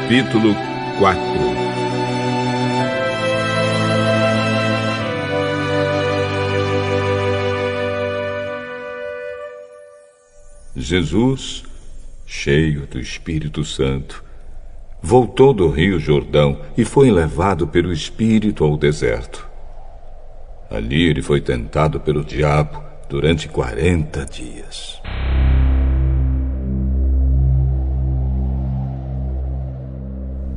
Capítulo 4. Jesus, cheio do Espírito Santo, voltou do Rio Jordão e foi levado pelo Espírito ao deserto. Ali ele foi tentado pelo diabo durante 40 dias.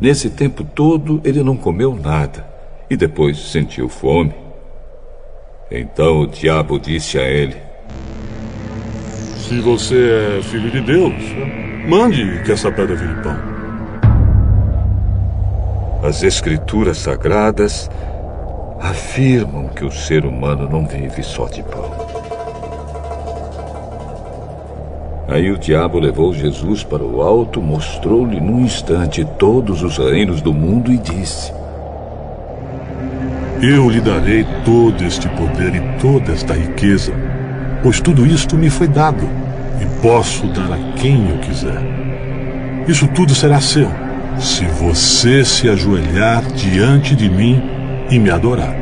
Nesse tempo todo ele não comeu nada e depois sentiu fome. Então o diabo disse a ele: Se você é filho de Deus, mande que essa pedra vire pão. As Escrituras Sagradas afirmam que o ser humano não vive só de pão. Aí o diabo levou Jesus para o alto, mostrou-lhe num instante todos os reinos do mundo e disse: Eu lhe darei todo este poder e toda esta riqueza, pois tudo isto me foi dado, e posso dar a quem eu quiser. Isso tudo será seu, se você se ajoelhar diante de mim e me adorar.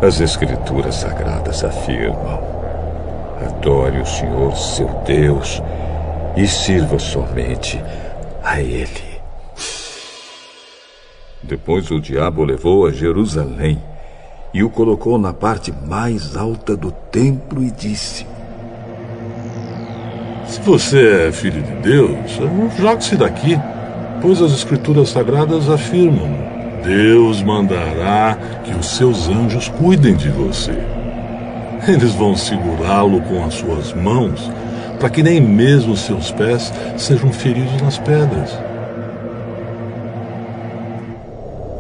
As Escrituras Sagradas afirmam: adore o Senhor, seu Deus, e sirva somente a Ele. Depois o diabo o levou a Jerusalém e o colocou na parte mais alta do templo e disse: Se você é filho de Deus, jogue-se daqui, pois as Escrituras Sagradas afirmam: Deus mandará que os seus anjos cuidem de você. Eles vão segurá-lo com as suas mãos, para que nem mesmo seus pés sejam feridos nas pedras.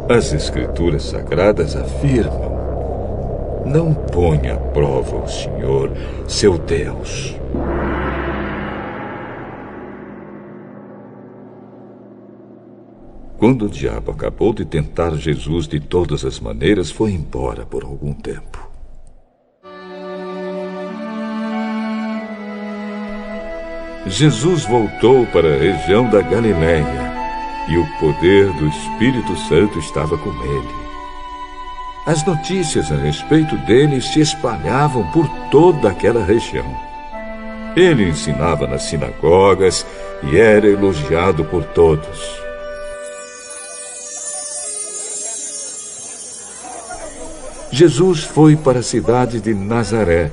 As Escrituras Sagradas afirmam: não ponha à prova o Senhor, seu Deus. Quando o diabo acabou de tentar Jesus de todas as maneiras, foi embora por algum tempo. Jesus voltou para a região da Galiléia e o poder do Espírito Santo estava com ele. As notícias a respeito dele se espalhavam por toda aquela região. Ele ensinava nas sinagogas e era elogiado por todos. Jesus foi para a cidade de Nazaré,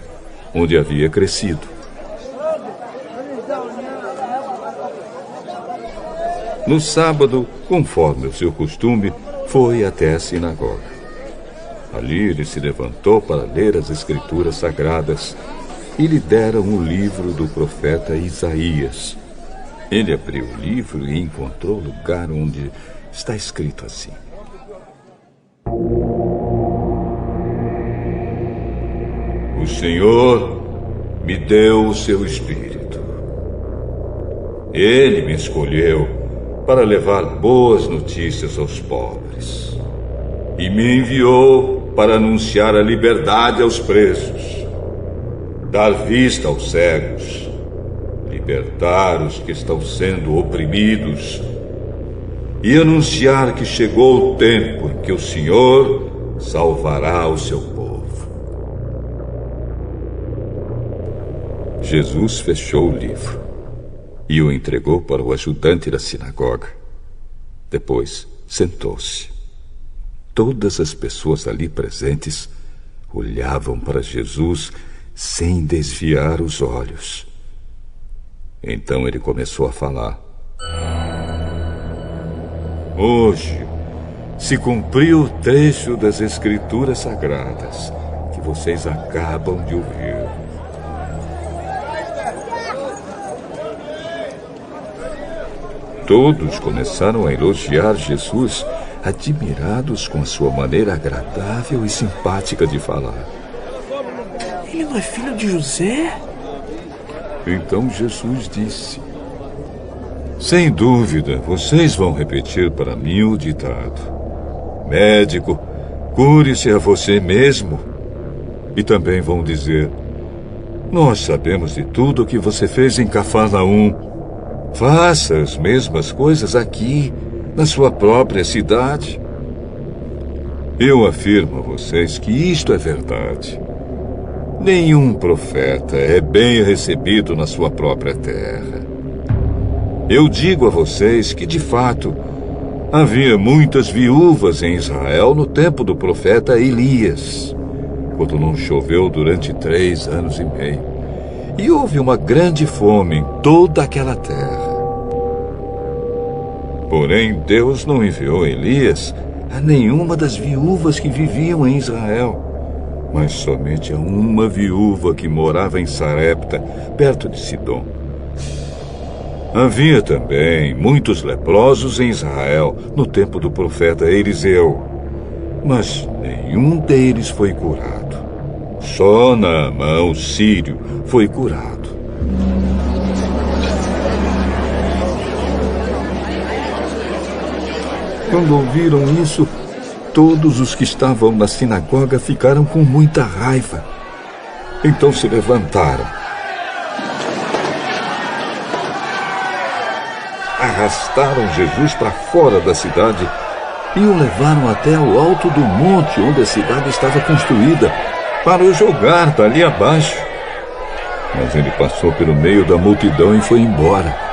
onde havia crescido. No sábado, conforme o seu costume, foi até a sinagoga. Ali ele se levantou para ler as Escrituras Sagradas e lhe deram o livro do profeta Isaías. Ele abriu o livro e encontrou o lugar onde está escrito assim: O Senhor me deu o seu Espírito. Ele me escolheu para levar boas notícias aos pobres, e me enviou para anunciar a liberdade aos presos, dar vista aos cegos, libertar os que estão sendo oprimidos e anunciar que chegou o tempo em que o Senhor salvará o seu povo. Jesus fechou o livro e o entregou para o ajudante da sinagoga. Depois, sentou-se. Todas as pessoas ali presentes olhavam para Jesus sem desviar os olhos. Então ele começou a falar: Hoje se cumpriu o trecho das Escrituras Sagradas que vocês acabam de ouvir. Todos começaram a elogiar Jesus, admirados com a sua maneira agradável e simpática de falar. Ele não é filho de José? Então Jesus disse: Sem dúvida, vocês vão repetir para mim o ditado: Médico, cure-se a você mesmo. E também vão dizer: Nós sabemos de tudo o que você fez em Cafarnaum. Faça as mesmas coisas aqui, na sua própria cidade. Eu afirmo a vocês que isto é verdade. Nenhum profeta é bem recebido na sua própria terra. Eu digo a vocês que, de fato, havia muitas viúvas em Israel no tempo do profeta Elias, quando não choveu durante 3 anos e meio. E houve uma grande fome em toda aquela terra. Porém, Deus não enviou Elias a nenhuma das viúvas que viviam em Israel, mas somente a uma viúva que morava em Sarepta, perto de Sidom. Havia também muitos leprosos em Israel no tempo do profeta Eliseu, mas nenhum deles foi curado. Só Naamã, o sírio, foi curado. Quando ouviram isso, todos os que estavam na sinagoga ficaram com muita raiva. Então se levantaram, arrastaram Jesus para fora da cidade e o levaram até o alto do monte onde a cidade estava construída, para o jogar dali abaixo. Mas ele passou pelo meio da multidão e foi embora.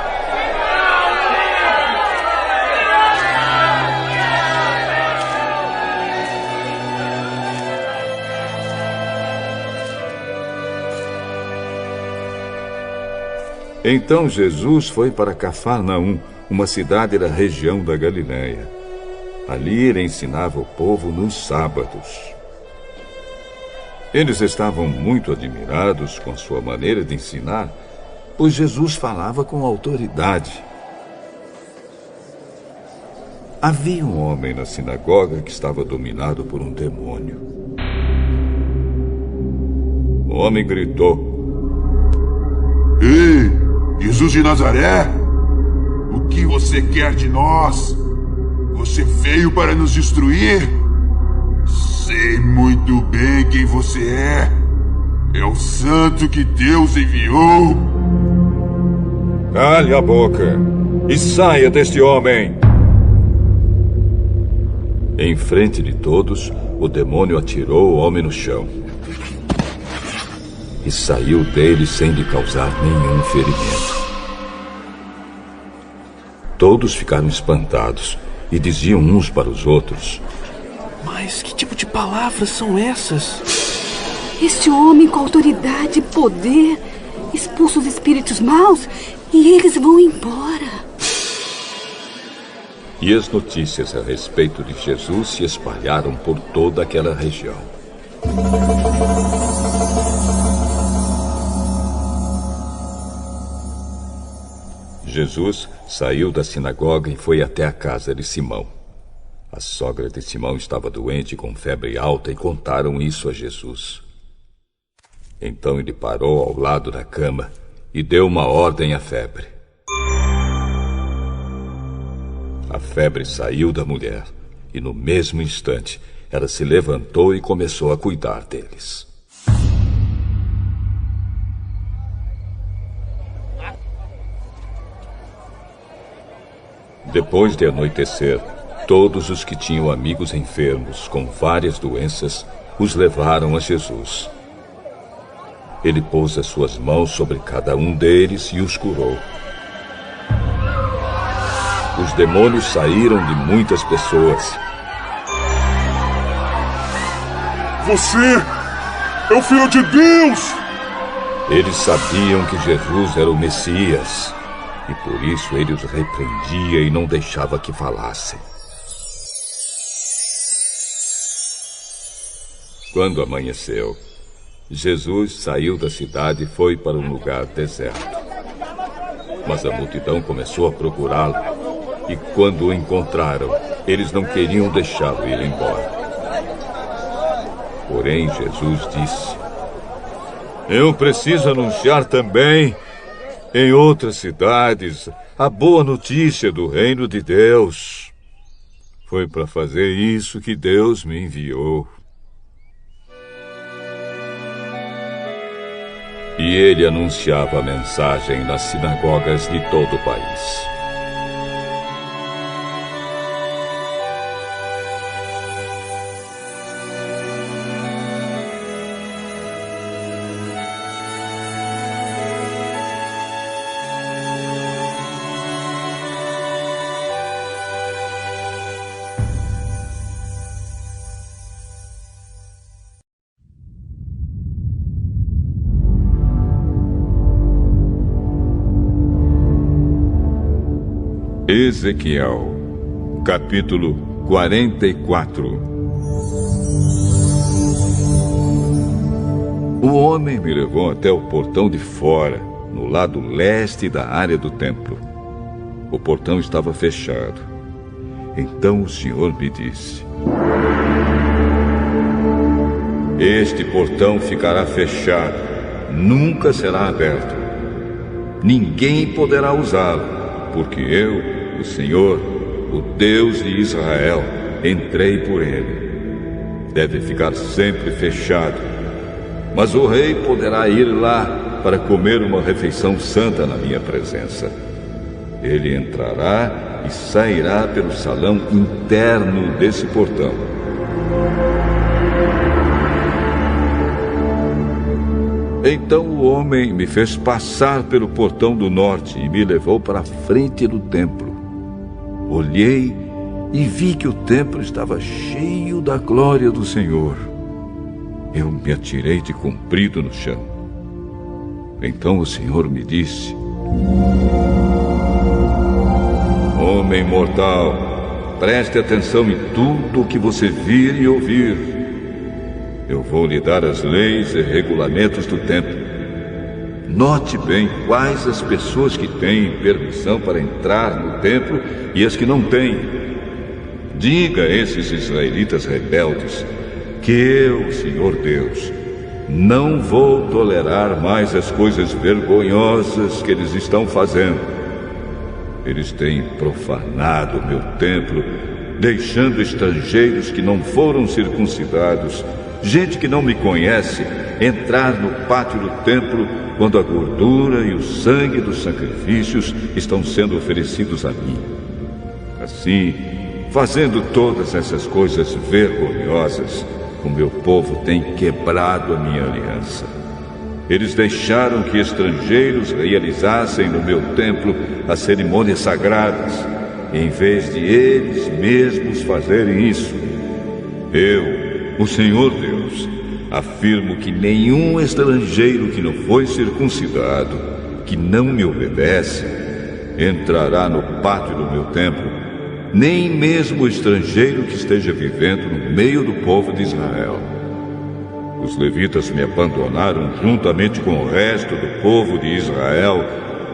Então Jesus foi para Cafarnaum, uma cidade da região da Galiléia. Ali ele ensinava o povo nos sábados. Eles estavam muito admirados com a sua maneira de ensinar, pois Jesus falava com autoridade. Havia um homem na sinagoga que estava dominado por um demônio. O homem gritou: Ei, Jesus de Nazaré, o que você quer de nós? Você veio para nos destruir? Sei muito bem quem você é. É o santo que Deus enviou. Cale a boca e saia deste homem. Em frente de todos, o demônio atirou o homem no chão e saiu dele sem lhe causar nenhum ferimento. Todos ficaram espantados e diziam uns para os outros: Mas que tipo de palavras são essas? Este homem com autoridade e poder expulsa os espíritos maus e eles vão embora. E as notícias a respeito de Jesus se espalharam por toda aquela região. Jesus saiu da sinagoga e foi até a casa de Simão. A sogra de Simão estava doente com febre alta e contaram isso a Jesus. Então ele parou ao lado da cama e deu uma ordem à febre. A febre saiu da mulher e no mesmo instante ela se levantou e começou a cuidar deles. Depois de anoitecer, todos os que tinham amigos enfermos com várias doenças os levaram a Jesus. Ele pôs as suas mãos sobre cada um deles e os curou. Os demônios saíram de muitas pessoas. Você é o Filho de Deus! Eles sabiam que Jesus era o Messias, e por isso ele os repreendia e não deixava que falassem. Quando amanheceu, Jesus saiu da cidade e foi para um lugar deserto. Mas a multidão começou a procurá-lo, e quando o encontraram, eles não queriam deixá-lo ir embora. Porém, Jesus disse: Eu preciso anunciar também em outras cidades a boa notícia do reino de Deus. Foi para fazer isso que Deus me enviou. E ele anunciava a mensagem nas sinagogas de todo o país. Ezequiel, capítulo 44. O homem me levou até o portão de fora, no lado leste da área do templo. O portão estava fechado. Então o Senhor me disse: este portão ficará fechado, nunca será aberto. Ninguém poderá usá-lo, porque eu, o Senhor, o Deus de Israel, entrei por ele. Deve ficar sempre fechado, mas o rei poderá ir lá para comer uma refeição santa na minha presença. Ele entrará e sairá pelo salão interno desse portão. Então o homem me fez passar pelo portão do norte e me levou para a frente do templo. Olhei e vi que o templo estava cheio da glória do Senhor. Eu me atirei de comprido no chão. Então o Senhor me disse: homem mortal, preste atenção em tudo o que você vir e ouvir. Eu vou lhe dar as leis e regulamentos do templo. Note bem quais as pessoas que têm permissão para entrar no templo e as que não têm. Diga a esses israelitas rebeldes que eu, Senhor Deus, não vou tolerar mais as coisas vergonhosas que eles estão fazendo. Eles têm profanado o meu templo, deixando estrangeiros que não foram circuncidados, gente que não me conhece, entrar no pátio do templo quando a gordura e o sangue dos sacrifícios estão sendo oferecidos a mim. Assim, fazendo todas essas coisas vergonhosas, o meu povo tem quebrado a minha aliança. Eles deixaram que estrangeiros realizassem no meu templo as cerimônias sagradas, em vez de eles mesmos fazerem isso. Eu, o Senhor Deus, afirmo que nenhum estrangeiro que não foi circuncidado, que não me obedece, entrará no pátio do meu templo, nem mesmo o estrangeiro que esteja vivendo no meio do povo de Israel. Os levitas me abandonaram juntamente com o resto do povo de Israel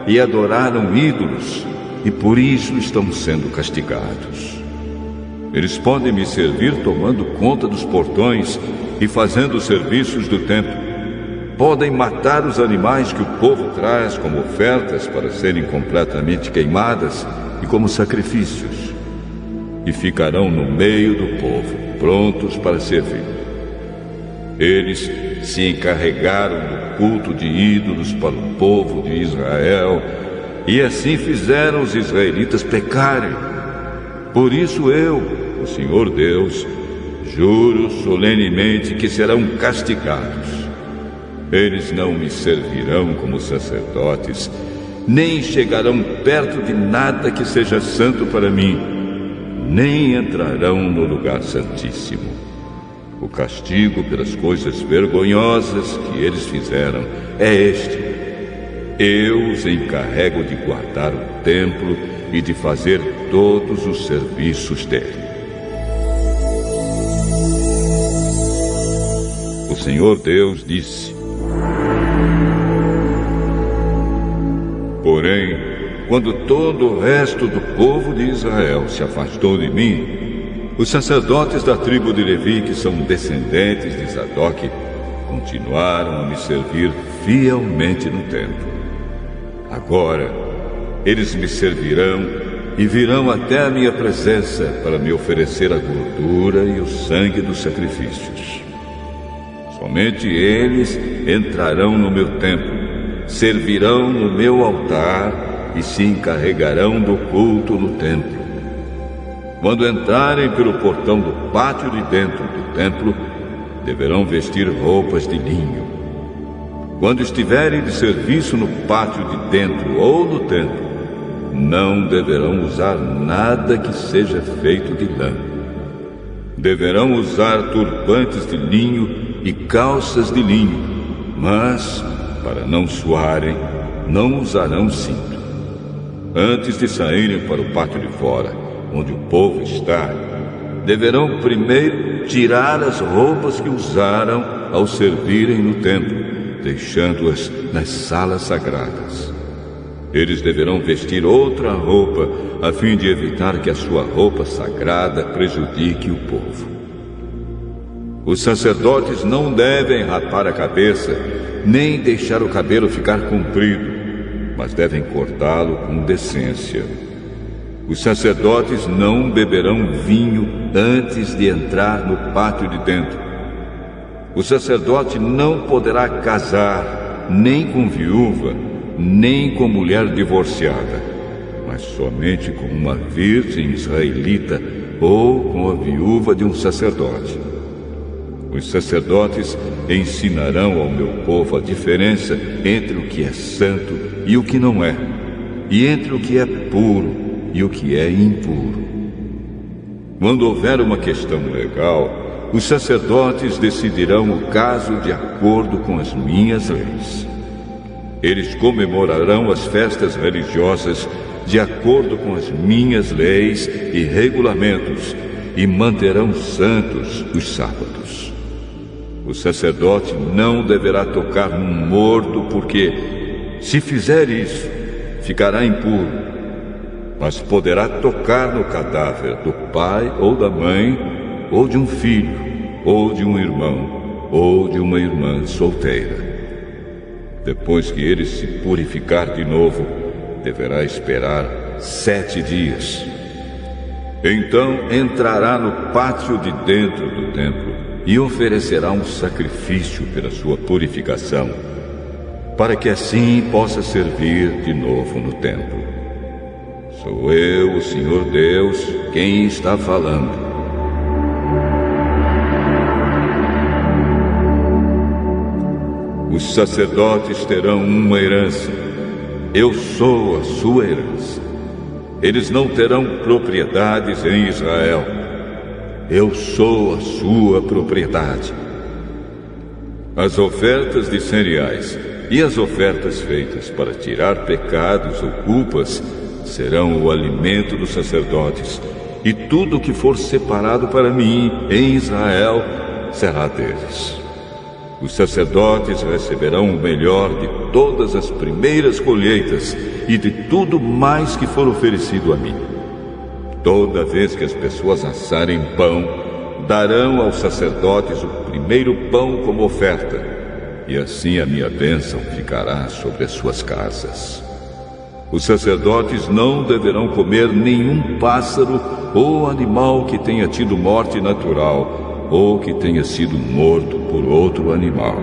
e adoraram ídolos, e por isso estão sendo castigados. Eles podem me servir tomando conta dos portões e fazendo os serviços do templo. Podem matar os animais que o povo traz como ofertas para serem completamente queimadas e como sacrifícios. E ficarão no meio do povo, prontos para servir. Eles se encarregaram do culto de ídolos para o povo de Israel, e assim fizeram os israelitas pecarem. Por isso eu, o Senhor Deus, juro solenemente que serão castigados. Eles não me servirão como sacerdotes, nem chegarão perto de nada que seja santo para mim, nem entrarão no lugar santíssimo. O castigo pelas coisas vergonhosas que eles fizeram é este: eu os encarrego de guardar o templo e de fazer todos os serviços dele. O Senhor Deus disse: porém, quando todo o resto do povo de Israel se afastou de mim, os sacerdotes da tribo de Levi, que são descendentes de Zadok, continuaram a me servir fielmente no templo. Agora, eles me servirão e virão até a minha presença para me oferecer a gordura e o sangue dos sacrifícios. Somente eles entrarão no meu templo, servirão no meu altar e se encarregarão do culto no templo. Quando entrarem pelo portão do pátio de dentro do templo, deverão vestir roupas de linho. Quando estiverem de serviço no pátio de dentro ou no templo, não deverão usar nada que seja feito de lã. Deverão usar turbantes de linho e calças de linho, mas, para não suarem, não usarão cinto. Antes de saírem para o pátio de fora, onde o povo está, deverão primeiro tirar as roupas que usaram ao servirem no templo, deixando-as nas salas sagradas. Eles deverão vestir outra roupa, a fim de evitar que a sua roupa sagrada prejudique o povo. Os sacerdotes não devem rapar a cabeça, nem deixar o cabelo ficar comprido, mas devem cortá-lo com decência. Os sacerdotes não beberão vinho antes de entrar no pátio de dentro. O sacerdote não poderá casar nem com viúva, nem com mulher divorciada, mas somente com uma virgem israelita ou com a viúva de um sacerdote. Os sacerdotes ensinarão ao meu povo a diferença entre o que é santo e o que não é, e entre o que é puro e o que é impuro. Quando houver uma questão legal, os sacerdotes decidirão o caso de acordo com as minhas leis. Eles comemorarão as festas religiosas de acordo com as minhas leis e regulamentos e manterão santos os sábados. O sacerdote não deverá tocar num morto porque, se fizer isso, ficará impuro, mas poderá tocar no cadáver do pai ou da mãe, ou de um filho, ou de um irmão, ou de uma irmã solteira. Depois que ele se purificar de novo, deverá esperar 7 dias. Então entrará no pátio de dentro do templo e oferecerá um sacrifício pela sua purificação, para que assim possa servir de novo no templo. Sou eu, o Senhor Deus, quem está falando. Os sacerdotes terão uma herança. Eu sou a sua herança. Eles não terão propriedades em Israel. Eu sou a sua propriedade. As ofertas de cereais e as ofertas feitas para tirar pecados ou culpas serão o alimento dos sacerdotes, e tudo que for separado para mim em Israel será deles. Os sacerdotes receberão o melhor de todas as primeiras colheitas e de tudo mais que for oferecido a mim. Toda vez que as pessoas assarem pão, darão aos sacerdotes o primeiro pão como oferta, e assim a minha bênção ficará sobre as suas casas. Os sacerdotes não deverão comer nenhum pássaro ou animal que tenha tido morte natural ou que tenha sido morto por outro animal.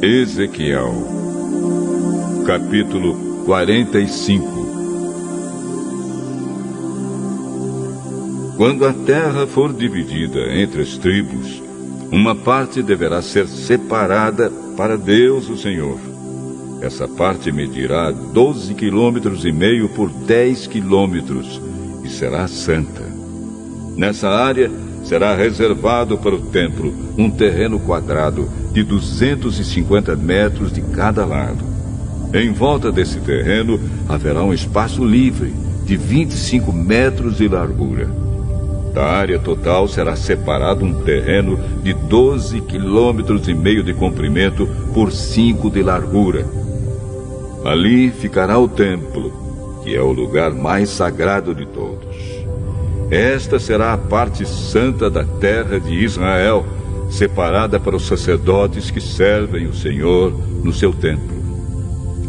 Ezequiel, capítulo 45. Quando a terra for dividida entre as tribos, uma parte deverá ser separada para Deus, o Senhor. Essa parte medirá 12,5 km por 10 km e será santa. Nessa área será reservado para o templo um terreno quadrado de 250 metros de cada lado. Em volta desse terreno haverá um espaço livre de 25 metros de largura. Da área total será separado um terreno de 12,5 km de comprimento por 5 de largura. Ali ficará o templo, que é o lugar mais sagrado de todos. Esta será a parte santa da terra de Israel, separada para os sacerdotes que servem o Senhor no seu templo.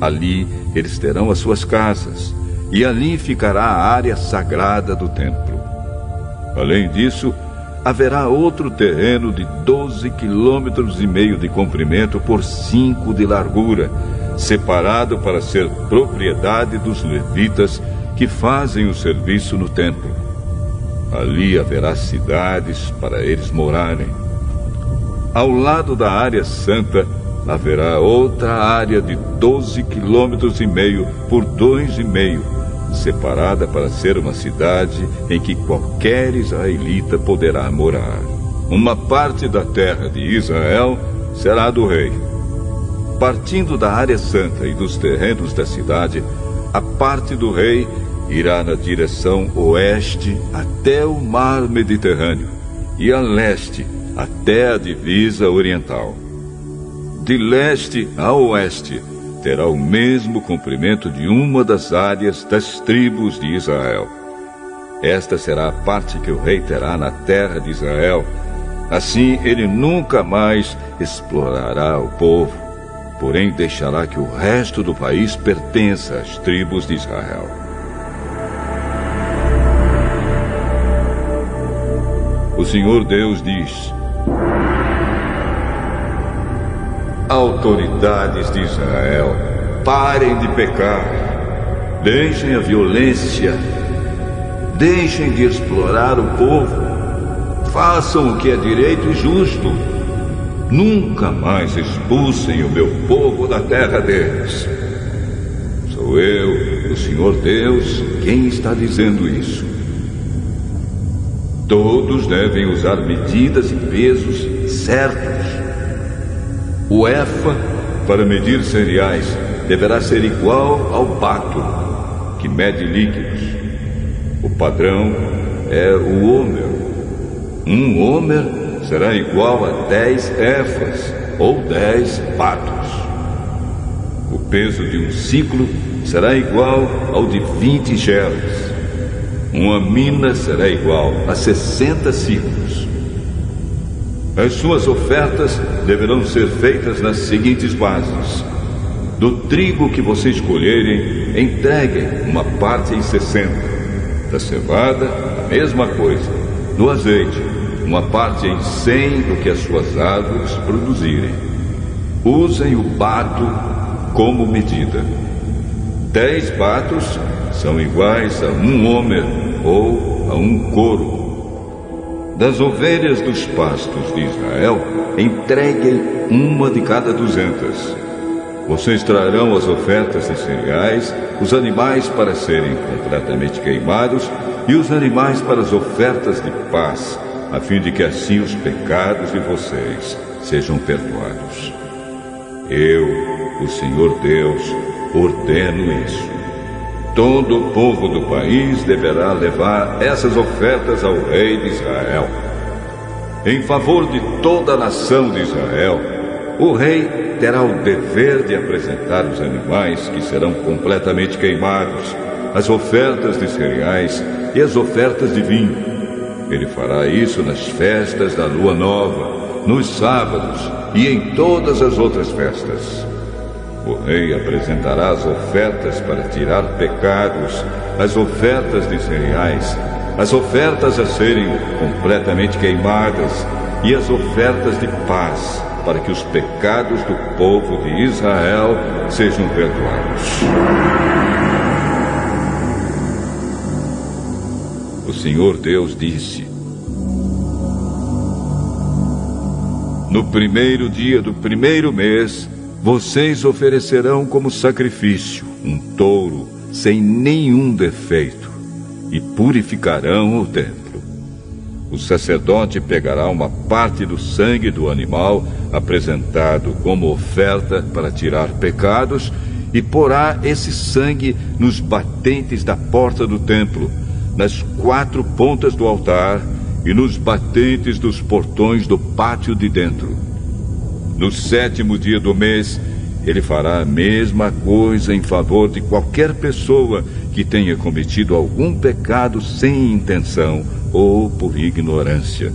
Ali eles terão as suas casas, e ali ficará a área sagrada do templo. Além disso, haverá outro terreno de 12,5 quilômetros de comprimento por 5 de largura, separado para ser propriedade dos levitas que fazem o serviço no templo. Ali haverá cidades para eles morarem. Ao lado da área santa, haverá outra área de 12,5 quilômetros por 2,5, separada para ser uma cidade em que qualquer israelita poderá morar. Uma parte da terra de Israel será do rei. Partindo da área santa e dos terrenos da cidade, a parte do rei irá na direção oeste até o mar Mediterrâneo e a leste até a divisa oriental. De leste a oeste terá o mesmo comprimento de uma das áreas das tribos de Israel. Esta será a parte que o rei terá na terra de Israel. Assim ele nunca mais explorará o povo, porém deixará que o resto do país pertença às tribos de Israel. O Senhor Deus diz: autoridades de Israel, parem de pecar, deixem a violência, deixem de explorar o povo, façam o que é direito e justo. Nunca mais expulsem o meu povo da terra deles. Sou eu, o Senhor Deus, quem está dizendo isso. Todos devem usar medidas e pesos certos. O efa, para medir cereais, deverá ser igual ao bato, que mede líquidos. O padrão é o homer. Um homer será igual a 10 efas, ou 10 batos. O peso de um ciclo será igual ao de 20 gelas. Uma mina será igual a 60 ciclos. As suas ofertas deverão ser feitas nas seguintes bases. Do trigo que vocês escolherem, entreguem uma parte em 60. Da cevada, a mesma coisa. Do azeite, uma parte em 100 do que as suas árvores produzirem. Usem o bato como medida. 10 batos são iguais a um homer ou a um coro. Das ovelhas dos pastos de Israel, entreguem uma de cada 200. Vocês trarão as ofertas de cereais, os animais para serem completamente queimados e os animais para as ofertas de paz, a fim de que assim os pecados de vocês sejam perdoados. Eu, o Senhor Deus, ordeno isso. Todo o povo do país deverá levar essas ofertas ao rei de Israel. Em favor de toda a nação de Israel, o rei terá o dever de apresentar os animais que serão completamente queimados, as ofertas de cereais e as ofertas de vinho. Ele fará isso nas festas da lua nova, nos sábados e em todas as outras festas. O rei apresentará as ofertas para tirar pecados, as ofertas de cereais, as ofertas a serem completamente queimadas e as ofertas de paz, para que os pecados do povo de Israel sejam perdoados. O Senhor Deus disse: no primeiro dia do primeiro mês, vocês oferecerão como sacrifício um touro sem nenhum defeito e purificarão o templo. O sacerdote pegará uma parte do sangue do animal apresentado como oferta para tirar pecados e porá esse sangue nos batentes da porta do templo, nas 4 pontas do altar e nos batentes dos portões do pátio de dentro. No 7º dia do mês, ele fará a mesma coisa em favor de qualquer pessoa que tenha cometido algum pecado sem intenção ou por ignorância.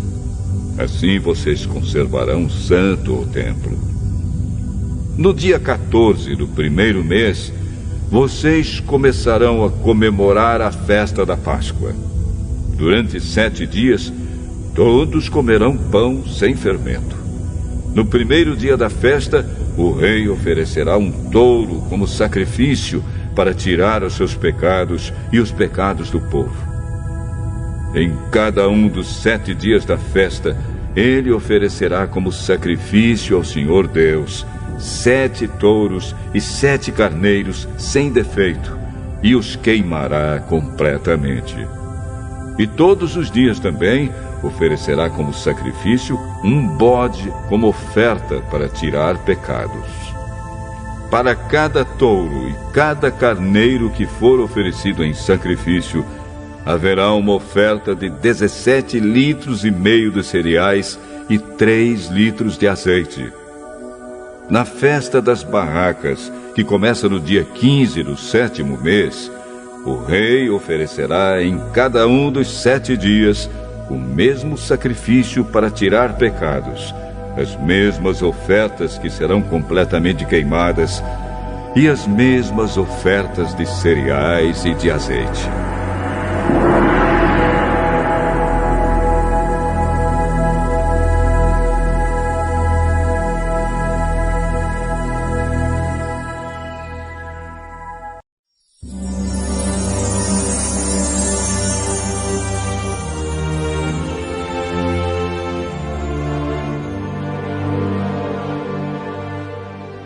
Assim vocês conservarão santo o templo. No dia 14 do primeiro mês, vocês começarão a comemorar a festa da Páscoa. Durante 7 dias, todos comerão pão sem fermento. No primeiro dia da festa, o rei oferecerá um touro como sacrifício para tirar os seus pecados e os pecados do povo. Em cada um dos 7 dias da festa, ele oferecerá como sacrifício ao Senhor Deus 7 touros e 7 carneiros sem defeito, e os queimará completamente. E todos os dias também oferecerá como sacrifício um bode como oferta para tirar pecados. Para cada touro e cada carneiro que for oferecido em sacrifício, haverá uma oferta de 17,5 litros de cereais e 3 litros de azeite. Na festa das barracas, que começa no dia 15 do 7º mês, o rei oferecerá em cada um dos 7 dias o mesmo sacrifício para tirar pecados, as mesmas ofertas que serão completamente queimadas e as mesmas ofertas de cereais e de azeite.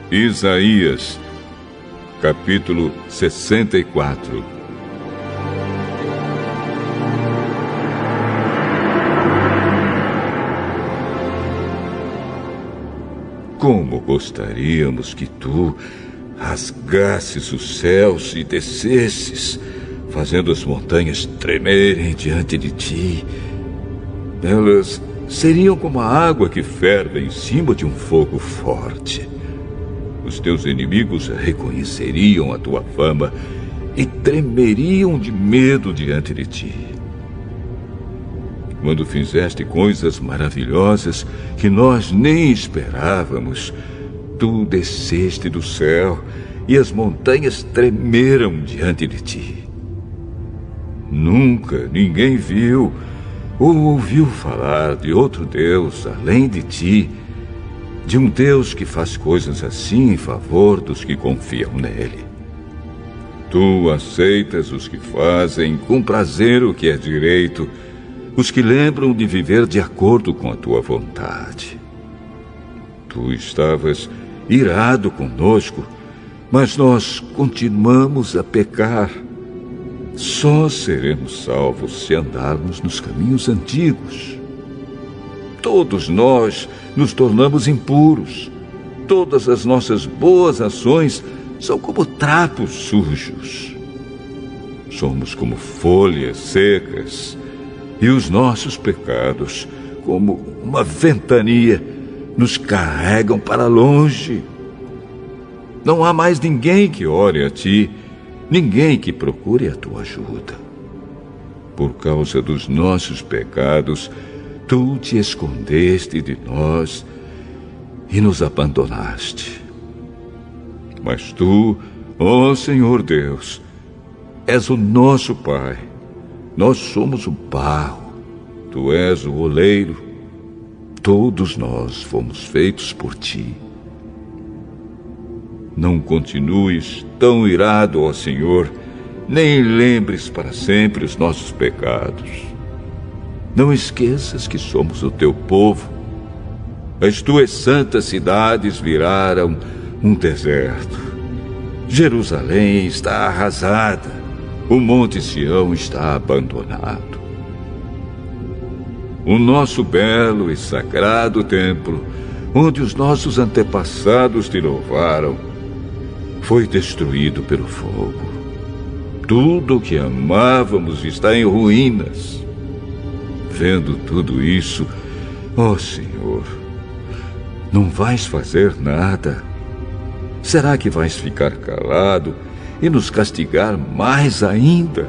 Isaías, capítulo 64. Como gostaríamos que tu rasgasses os céus e descesses, fazendo as montanhas tremerem diante de ti. Elas seriam como a água que ferve em cima de um fogo forte. Os teus inimigos reconheceriam a tua fama e tremeriam de medo diante de ti. Quando fizeste coisas maravilhosas que nós nem esperávamos, tu desceste do céu e as montanhas tremeram diante de ti. Nunca ninguém viu ou ouviu falar de outro Deus além de ti, de um Deus que faz coisas assim em favor dos que confiam nele. Tu aceitas os que fazem com prazer o que é direito, os que lembram de viver de acordo com a tua vontade. Tu estavas irado conosco, mas nós continuamos a pecar. Só seremos salvos se andarmos nos caminhos antigos. Todos nós nos tornamos impuros. Todas as nossas boas ações são como trapos sujos. Somos como folhas secas, e os nossos pecados, como uma ventania, nos carregam para longe. Não há mais ninguém que ore a ti, ninguém que procure a tua ajuda. Por causa dos nossos pecados, tu te escondeste de nós e nos abandonaste. Mas tu, ó Senhor Deus, és o nosso Pai. Nós somos o barro, tu és o oleiro. Todos nós fomos feitos por ti. Não continues tão irado, ó Senhor, nem lembres para sempre os nossos pecados. Não esqueças que somos o teu povo. As tuas santas cidades viraram um deserto. Jerusalém está arrasada. O Monte Sião está abandonado. O nosso belo e sagrado templo, onde os nossos antepassados te louvaram, foi destruído pelo fogo. Tudo o que amávamos está em ruínas. Vendo tudo isso, ó Senhor, não vais fazer nada? Será que vais ficar calado e nos castigar mais ainda?